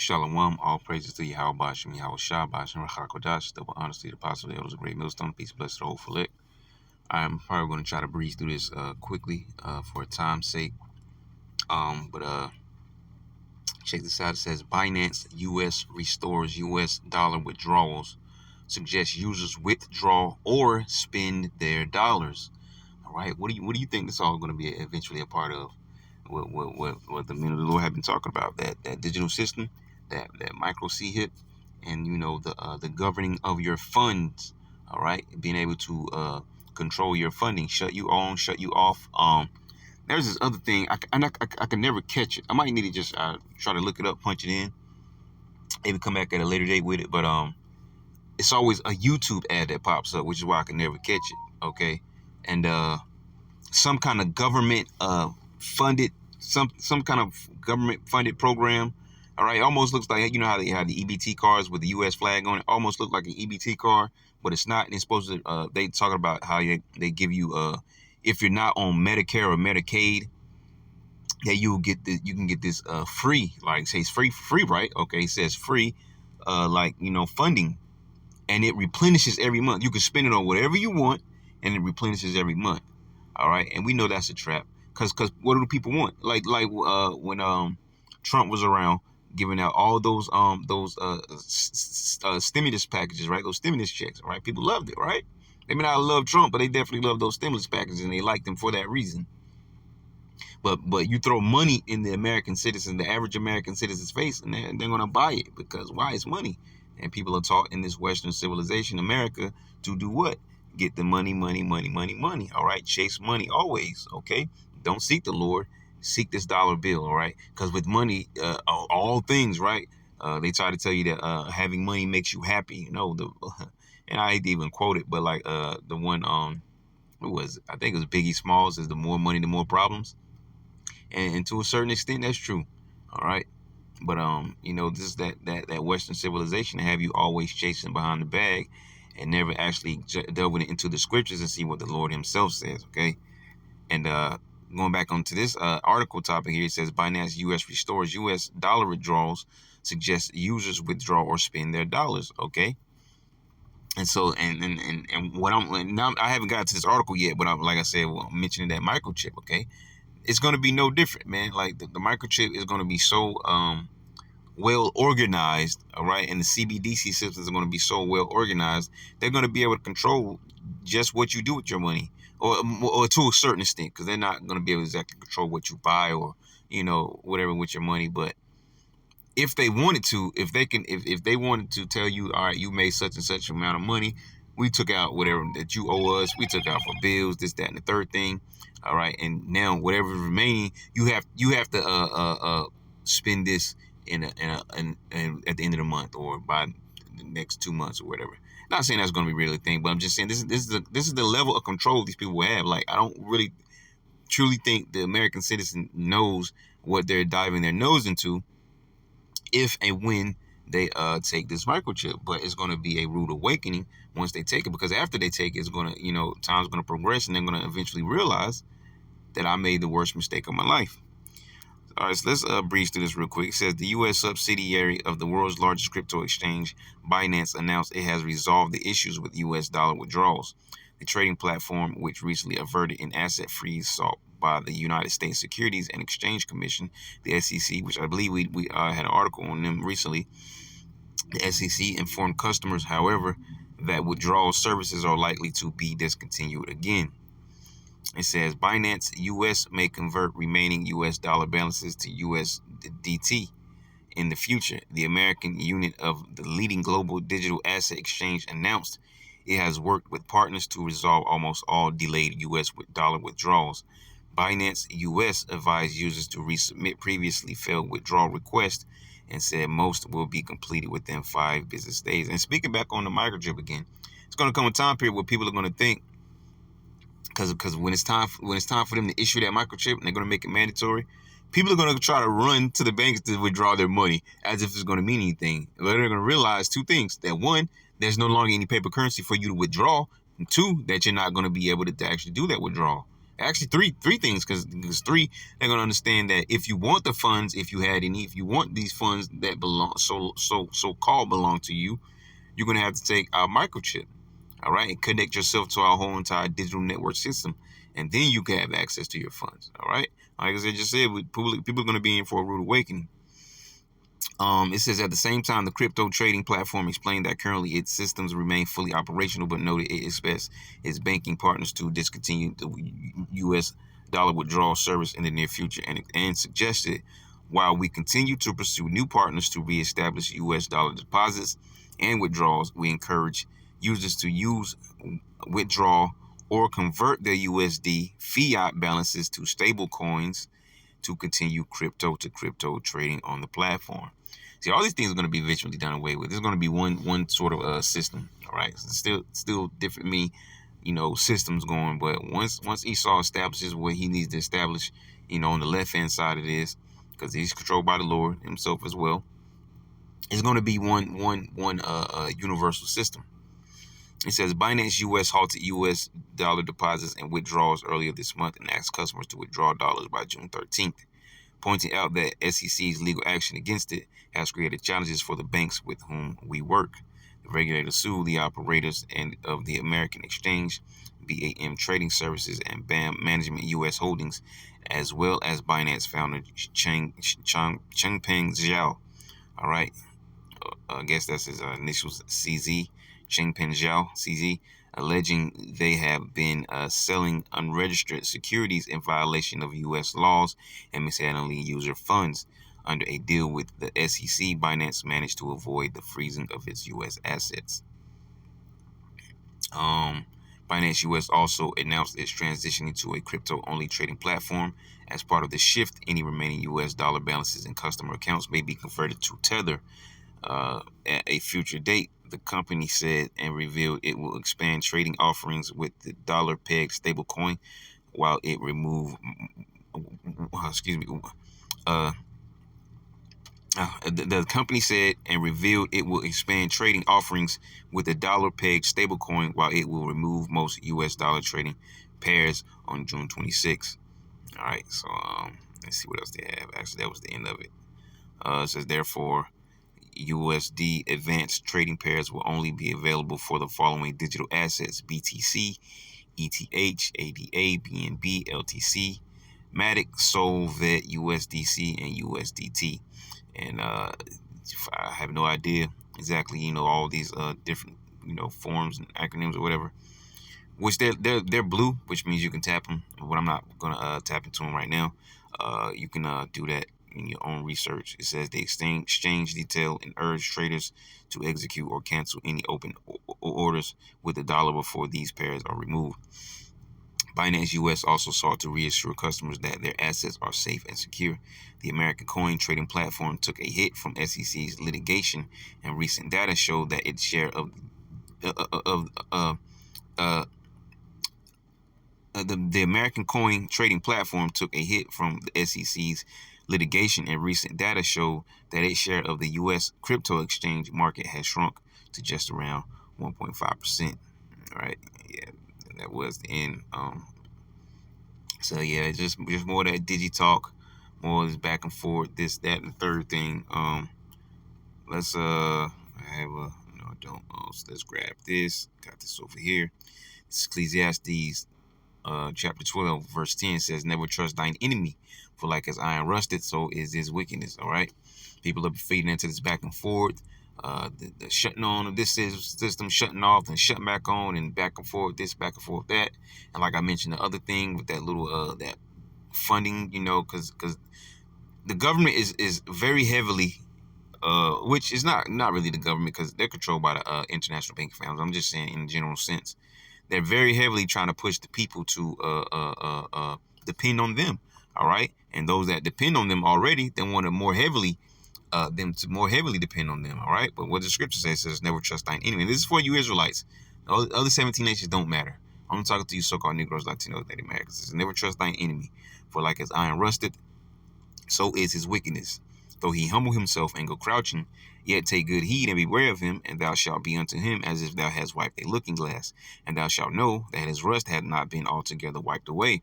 Shalom, all praises to Yahweh Bashem, Yahweh Shah, Bashem, Rachakodash, double honesty, the apostle, the elders, a great millstone, peace, blessed, the whole fillet. I'm probably going to try to breeze through this quickly for time's sake. But check this out. It says Binance US restores US dollar withdrawals, suggests users withdraw or spend their dollars. All right, what do you think this all going to be eventually a part of? What the men of the Lord have been talking about, that digital system, that micro C hit, and the governing of your funds. All right, being able to control your funding, shut you on, shut you off. There's this other thing I can never catch it. I might need to just try to look it up, punch it in, maybe come back at a later date with it. But it's always a YouTube ad that pops up, which is why I can never catch it. Okay, and some kind of government funded. Some kind of government funded program. All right, almost looks like, how they have the EBT cards with the U.S. flag on it. Almost look like an EBT card, but it's not. And it's supposed to. They talking about how they give you if you're not on Medicare or Medicaid, that you can get this free. Like, say it's free, right? Okay, it says free, funding, and it replenishes every month. You can spend it on whatever you want, and it replenishes every month. All right, and we know that's a trap. Cause what do people want? Like when Trump was around giving out all those stimulus packages, right? Those stimulus checks, right? People loved it, right? They may not love Trump, but they definitely love those stimulus packages, and they liked them for that reason. But you throw money in the average American citizen's face, and they're gonna buy it, because why? It's money, and people are taught in this Western civilization, America, to do what? Get the money. All right, chase money always. Okay. Don't seek the Lord, seek this dollar bill, all right? Because with money, all things, right? They try to tell you that having money makes you happy. And I hate to even quote it, but like the one, I think it was Biggie Smalls, is the more money, the more problems. And to a certain extent, that's true, all right? But this is that Western civilization to have you always chasing behind the bag and never actually delving into the scriptures and see what the Lord himself says, okay? And going back onto this article topic here, it says Binance US restores US dollar withdrawals, suggests users withdraw or spend their dollars. Okay. And so, and what now, I haven't got to this article yet, but like I said, I'm mentioning that microchip. Okay. It's going to be no different, man. Like the microchip is going to be so well organized. All right. And the CBDC systems are going to be so well organized. They're going to be able to control just what you do with your money. Or to a certain extent, because they're not going to be able to exactly control what you buy or, whatever with your money. But if they wanted to, if they wanted to tell you, all right, you made such and such amount of money, we took out whatever that you owe us, we took out for bills, this, that, and the third thing. All right. And now whatever is remaining, you have to spend this in at the end of the month or by the next 2 months or whatever. Not saying that's going to be really a thing, but I'm just saying this is the level of control these people have. Like, I don't really truly think the American citizen knows what they're diving their nose into if and when they take this microchip. But it's going to be a rude awakening once they take it, because after they take it, it's going to, time's going to progress, and they're going to eventually realize that I made the worst mistake of my life. All right, so let's breeze through this real quick. It says the U.S. subsidiary of the world's largest crypto exchange, Binance, announced it has resolved the issues with U.S. dollar withdrawals. The trading platform, which recently averted an asset freeze sought by the United States Securities and Exchange Commission, the SEC, which I believe we had an article on them recently. The SEC informed customers, however, that withdrawal services are likely to be discontinued again. It says Binance US may convert remaining US dollar balances to USDT in the future. The American unit of the leading global digital asset exchange announced it has worked with partners to resolve almost all delayed US dollar withdrawals. Binance US advised users to resubmit previously failed withdrawal requests and said most will be completed within 5 business days. And speaking back on the microchip again, it's going to come a time period where people are going to think, because when it's time for them to issue that microchip and they're going to make it mandatory, people are going to try to run to the banks to withdraw their money as if it's going to mean anything. But they're going to realize 2 things: that 1, there's no longer any paper currency for you to withdraw, and 2, that you're not going to be able to actually do that withdrawal. Actually, three things, because three, they're gonna understand that if you want the funds, if you had any, if you want these funds that belong so called belong to you, you're gonna have to take our microchip, all right, and connect yourself to our whole entire digital network system, and then you can have access to your funds, all right. Like I just said, people are gonna be in for a rude awakening. It says at the same time, the crypto trading platform explained that currently its systems remain fully operational, but noted it expects its banking partners to discontinue the U.S. dollar withdrawal service in the near future, and suggested while we continue to pursue new partners to reestablish U.S. dollar deposits and withdrawals, we encourage users to use, withdraw, or convert their USD fiat balances to stable coins to continue crypto to crypto trading on the platform. See, all these things are going to be eventually done away with. There's going to be one sort of system, all right? So still different systems going, but once Esau establishes what he needs to establish, on the left hand side of this, because he's controlled by the Lord himself as well, it's going to be one universal system. It says Binance US halted US dollar deposits and withdrawals earlier this month and asked customers to withdraw dollars by June 13th, pointing out that SEC's legal action against it has created challenges for the banks with whom we work. The regulator sued the operators of the American Exchange, BAM Trading Services, and BAM Management US Holdings, as well as Binance founder Changpeng Zhao. All right, I guess that's his initials, CZ. Changpeng Zhao, CZ, alleging they have been selling unregistered securities in violation of U.S. laws and mishandling user funds. Under a deal with the SEC, Binance managed to avoid the freezing of its U.S. assets. Binance US also announced its transitioning to a crypto-only trading platform. As part of the shift, any remaining U.S. dollar balances in customer accounts may be converted to Tether at a future date. The company said and revealed it will expand trading offerings with the dollar-pegged stablecoin while it remove. The company said and revealed it will expand trading offerings with the dollar-pegged stablecoin while it will remove most U.S. dollar trading pairs on June 26th. All right, so let's see what else they have. Actually, that was the end of it. It says therefore, USD advanced trading pairs will only be available for the following digital assets: BTC, ETH, ADA, BNB, LTC, Matic, Sol, VET, USDC, and USDT. And I have no idea exactly, all these different, forms and acronyms or whatever. Which they're blue, which means you can tap them. But I'm not gonna tap into them right now. You can do that in your own research. It says the exchange detail and urge traders to execute or cancel any open orders with the dollar before these pairs are removed. Binance US also sought to reassure customers that their assets are safe and secure. The American coin trading platform took a hit from SEC's litigation, and recent data showed that its share of the American coin trading platform took a hit from the SEC's litigation, and recent data showed that its share of the U.S. crypto exchange market has shrunk to just around 1.5%. All right, yeah, that was the end. So yeah, just more of that digi-talk, more of this back and forth, this, that, and the third thing. Let's I have a no, I don't. So let's grab this. Got this over here. It's Ecclesiastes. Chapter 12, verse 10 says, "Never trust thine enemy, for like as iron rusted, so is his wickedness." All right, people are feeding into this back and forth, the shutting on of this system, shutting off, and shutting back on, and back and forth this, back and forth that. And like I mentioned, the other thing with that little that funding, because the government is very heavily, which is not really the government, because they're controlled by the international banking families. I'm just saying in a general sense. They're very heavily trying to push the people to depend on them, all right? And those that depend on them already, they want to more heavily depend on them, all right? But what the scripture says, never trust thine enemy. And this is for you Israelites. The other 17 nations don't matter. I'm talking to you so-called Negroes, Latinos, Native Americans. It says, never trust thine enemy, for like as iron rusted, so is his wickedness. Though he humble himself and go crouching, yet take good heed and beware of him, and thou shalt be unto him as if thou hadst wiped a looking glass, and thou shalt know that his rust had not been altogether wiped away.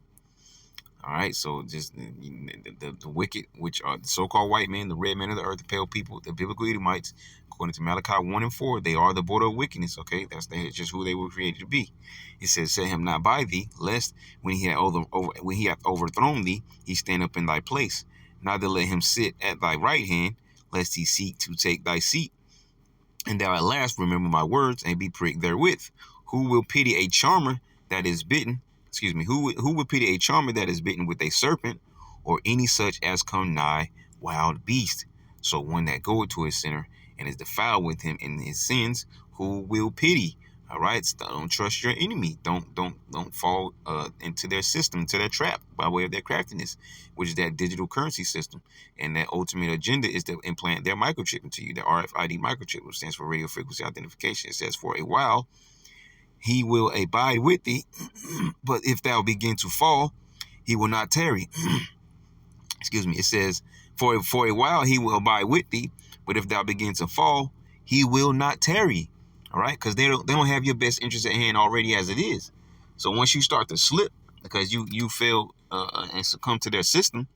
All right, so just the wicked, which are the so-called white men, the red men of the earth, the pale people, the biblical Edomites, according to Malachi 1:4, they are the border of wickedness. Okay, that's just who they were created to be. It says, "Set him not by thee, lest when he hath overthrown thee, he stand up in thy place. Neither let him sit at thy right hand, lest he seek to take thy seat. And thou at last remember my words and be pricked therewith. Who will pity a charmer that is bitten? Excuse me. Who will pity a charmer that is bitten with a serpent, or any such as come nigh wild beast? So one that goeth to his sinner and is defiled with him in his sins, who will pity?" All right, so don't trust your enemy. Don't fall into their system, into their trap by way of their craftiness, which is that digital currency system. And that ultimate agenda is to implant their microchip into you, the RFID microchip, which stands for radio frequency identification. It says, "For a while he will abide with thee, but if thou begin to fall, he will not tarry." Excuse me. It says, for a while he will abide with thee, but if thou begin to fall, he will not tarry. All right, because they don't have your best interest at hand already as it is. So once you start to slip because you fail and succumb to their system,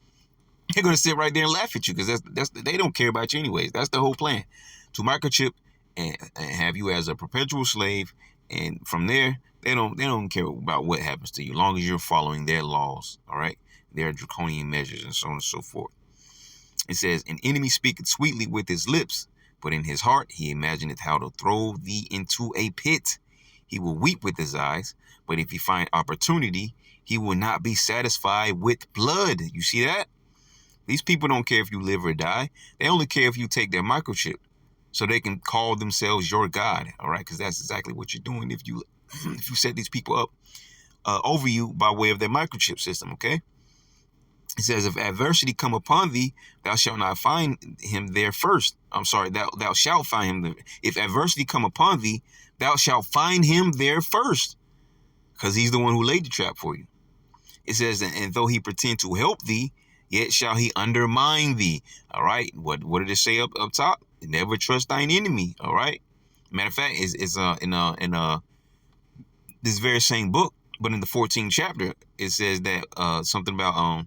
they're gonna sit right there and laugh at you, because they don't care about you anyways. That's the whole plan, to microchip and have you as a perpetual slave. And from there, they don't care about what happens to you, as long as you're following their laws. All right, their draconian measures and so on and so forth. It says, "An enemy speaketh sweetly with his lips, but in his heart he imagineth how to throw thee into a pit. He will weep with his eyes, but if he find opportunity, he will not be satisfied with blood." You see that? These people don't care if you live or die. They only care if you take their microchip, so they can call themselves your God. All right, because that's exactly what you're doing if you set these people up over you by way of their microchip system. Okay. It says, "If adversity come upon thee, thou shalt not find him there first." I'm sorry, thou shalt find him there. If adversity come upon thee, thou shalt find him there first, because he's the one who laid the trap for you. It says, "And though he pretend to help thee, yet shall he undermine thee." All right, what did it say up top? Never trust thine enemy. All right. Matter of fact, it's in this very same book, but in the 14th chapter, it says that something about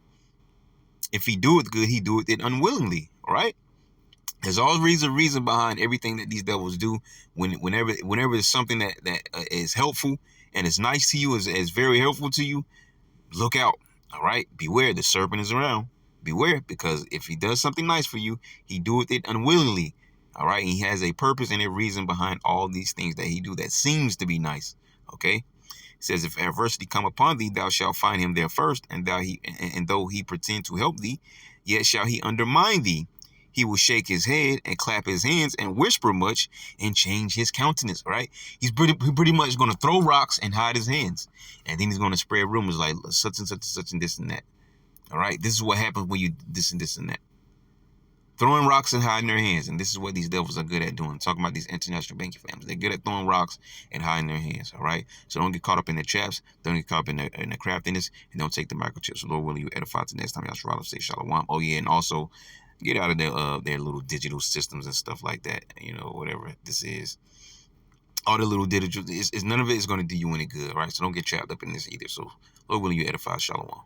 if he doeth good, he doeth it unwillingly. All right. There's always a reason behind everything that these devils do. Whenever it's something that is helpful and is nice to you, is very helpful to you, look out. All right. Beware. The serpent is around. Beware, because if he does something nice for you, he doeth it unwillingly. All right. He has a purpose and a reason behind all these things that he do that seems to be nice. Okay. It says, "If adversity come upon thee, thou shalt find him there first, and though he pretend to help thee, yet shall he undermine thee. He will shake his head and clap his hands and whisper much and change his countenance." Right? He's pretty much going to throw rocks and hide his hands, and then he's going to spread rumors like such and such and such and this and that. All right, this is what happens when you this and this and that. Throwing rocks and hiding their hands. And this is what these devils are good at doing. Talking about these international banking families. They're good at throwing rocks and hiding their hands. All right. So don't get caught up in their traps. Don't get caught up in the craftiness. And don't take the microchips. So Lord willing, you edify to next time. Y'all say shalom. Oh, yeah. And also get out of their little digital systems and stuff like that. You know, whatever this is. All the little digital. None of it is going to do you any good. All right. So don't get trapped up in this either. So Lord willing, you edify. Shalom.